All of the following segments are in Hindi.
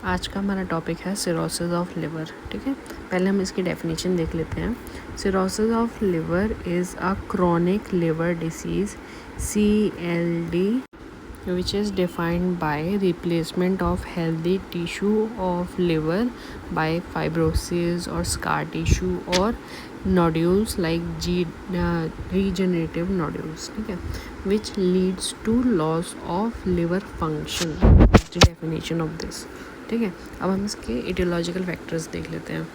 आज का हमारा टॉपिक है सिरोसिस ऑफ लिवर। ठीक है, पहले हम इसकी डेफिनेशन देख लेते हैं। Cirrhosis of liver is a chronic liver disease CLD which is defined by replacement of healthy tissue of liver by fibrosis or scar tissue or nodules like regenerative nodules, ठीक है, which leads to loss of liver function. The definition of this, ठीक है। अब हम इसके इटियोलॉजिकल फैक्टर्स देख लेते हैं।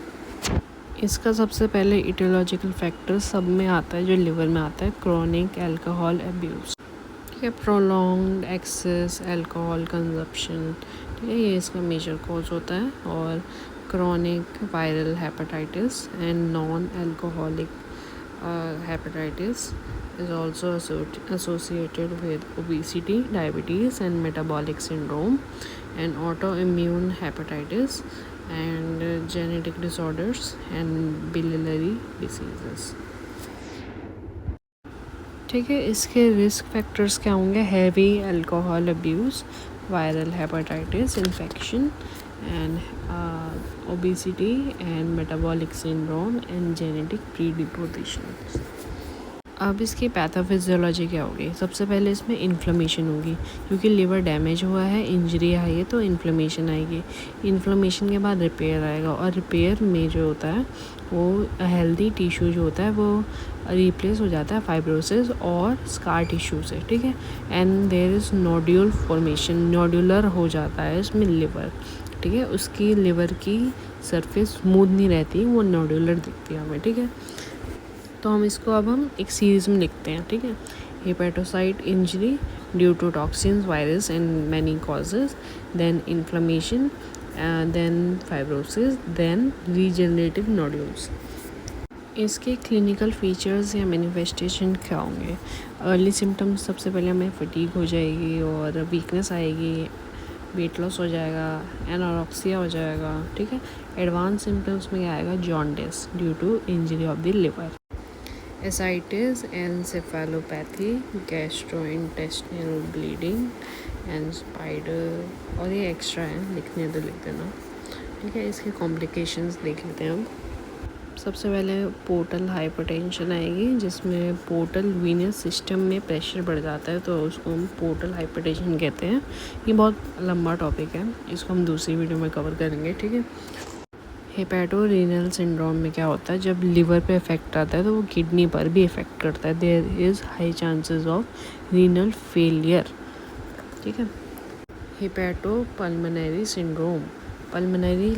इसका सबसे पहले इटियोलॉजिकल फैक्टर सब में आता है, जो लिवर में आता है, क्रॉनिक अल्कोहल अब्यूज़, ठीक है, प्रोलॉन्ग्ड एक्सेस अल्कोहल कंजप्शन, ठीक है, ये इसका मेजर कॉज होता है। और chronic viral hepatitis and non alcoholic hepatitis is also associated with obesity, diabetes and metabolic syndrome and autoimmune hepatitis and genetic disorders and biliary diseases, ठीक है। इसके रिस्क फैक्टर्स क्या होंगे? Heavy alcohol abuse, viral hepatitis infection and obesity and metabolic syndrome and genetic predisposition. अब इसकी पैथोफिजियोलॉजी क्या होगी? सबसे पहले इसमें इन्फ्लेमेशन होगी, क्योंकि लिवर डैमेज हुआ है, इंजरी आई है, तो इन्फ्लेमेशन आएगी। इन्फ्लेमेशन के बाद रिपेयर आएगा, और रिपेयर में जो होता है वो हेल्दी टिश्यू जो होता है वो रिप्लेस हो जाता है फाइब्रोसिस और स्कार टिश्यू से, ठीक है। And there is nodule formation, nodular हो जाता है इसमें लिवर, ठीक है। उसकी लिवर की सरफेस स्मूथ नहीं रहती, वो नोड्यूलर दिखती है हमें, ठीक है। तो हम एक सीरीज़ में लिखते हैं, ठीक है। Hepatocyte injury due to toxins, virus and many causes, then inflammation, then fibrosis, then regenerative nodules. इसके क्लिनिकल फीचर्स या मैनिफेस्टेशन क्या होंगे? अर्ली सिम्टम्स, सबसे पहले हमें फटीग हो जाएगी और वीकनेस आएगी, वेट लॉस हो जाएगा, एनोरेक्सिया हो जाएगा, ठीक है। एडवांस सिम्टम्स में क्या आएगा? Jaundice due to injury of the liver, ascites, encephalopathy, gastrointestinal bleeding and spider, और ये एक्स्ट्रा है, लिखने तो लिख देना, ठीक है। इसके कॉम्प्लिकेशंस देख लेते हैं हम। सबसे पहले पोर्टल हाइपरटेंशन आएगी, जिसमें पोर्टल वीनस सिस्टम में प्रेशर बढ़ जाता है, तो उसको हम पोर्टल हाइपरटेंशन कहते हैं। ये बहुत लंबा टॉपिक है, इसको हम दूसरी वीडियो में कवर करेंगे, ठीक है। हेपेटोरीनल सिंड्रोम में क्या होता है? जब लिवर पे इफेक्ट आता है तो वो किडनी पर भी इफेक्ट करता है। There is high chances of renal failure, ठीक है। Hepatopulmonary syndrome, pulmonary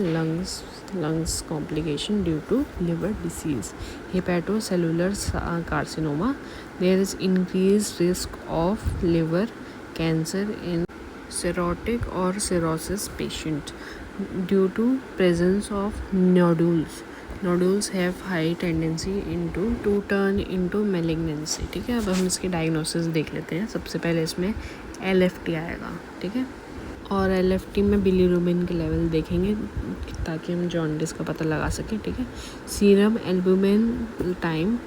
lungs complication due to liver disease. Hepatocellular carcinoma, there is increase risk of liver cancer in cirrhotic or cirrhosis patient due to presence of nodules. Nodules have high tendency to turn into malignancy, ठीक है। अब हम इसकी डायग्नोसिस देख लेते हैं। सबसे पहले इसमें LFT आएगा, ठीक है, और LFT में बिलीरुबिन के लेवल देखेंगे ताकि हम जॉन्डिस का पता लगा सकें, ठीक है। सीरम एल्बुमिन टाइम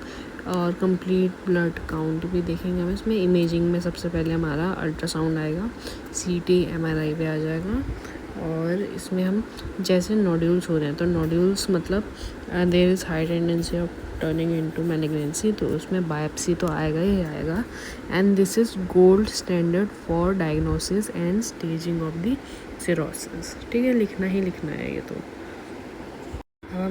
और कंप्लीट ब्लड काउंट भी देखेंगे हम इसमें। इमेजिंग में सबसे पहले हमारा अल्ट्रासाउंड आएगा, CT MRI पे आ जाएगा, और इसमें हम जैसे नोड्यूल्स हो रहे हैं, तो नोड्यूल्स मतलब there is high tendency of turning into malignancy, तो उसमें बायोप्सी तो आएगा ही आएगा। And this is gold standard for diagnosis and staging of the cirrhosis, ठीक है, लिखना ही लिखना है ये। तो अब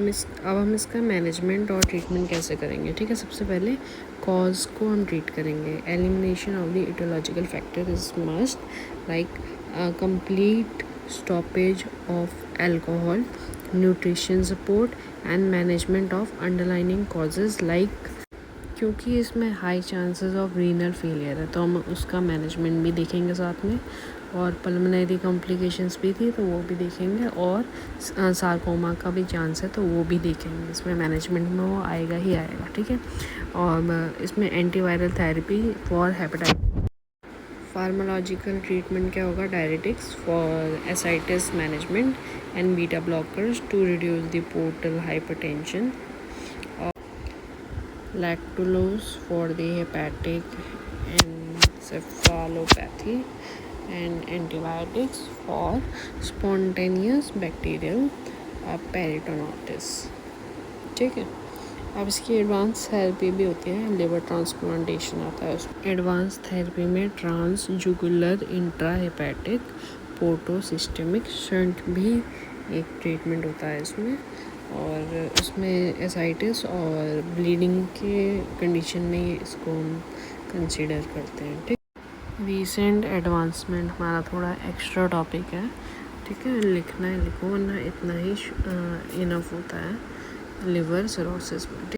हम इसका मैनेजमेंट और ट्रीटमेंट कैसे करेंगे, ठीक है। सबसे पहले कॉज को हम ट्रीट करेंगे। Elimination of the aetiological factor is must, like complete stoppage of alcohol, nutrition support and management of underlining causes, like क्योंकि इसमें high chances of renal failure है, तो हम उसका मैनेजमेंट भी देखेंगे साथ में। और पल्मोनरी कॉम्प्लिकेशंस भी थी, तो वो भी देखेंगे, और सार्कोमा का भी चांस है, तो वो भी देखेंगे। इसमें मैनेजमेंट में वो आएगा ही आएगा, ठीक है। और इसमें antiviral therapy for hepatitis. Pharmacological treatment क्या होगा? Diuretics for ascites management and beta blockers to reduce the portal hypertension, lactulose for the hepatic encephalopathy, and antibiotics for spontaneous bacterial peritonitis. ठीक है, अब इसकी एडवांस थेरेपी भी होती है, लिवर ट्रांसप्लांटेशन आता है उसमें। एडवांस थेरेपी में ट्रांसजुगुलर इंट्राहेपेटिक पोर्टोसिस्टेमिक शंट भी एक ट्रीटमेंट होता है इसमें, और उसमें एसाइटिस और ब्लीडिंग के कंडीशन में इसको हम कंसीडर करते हैं। ठीक, रीसेंट एडवांसमेंट हमारा थोड़ा एक्स्ट्रा टॉपिक है, ठीक है, लिखना है लिखो, वरना इतना ही इनफ होता है लिवर सिरोसिस में।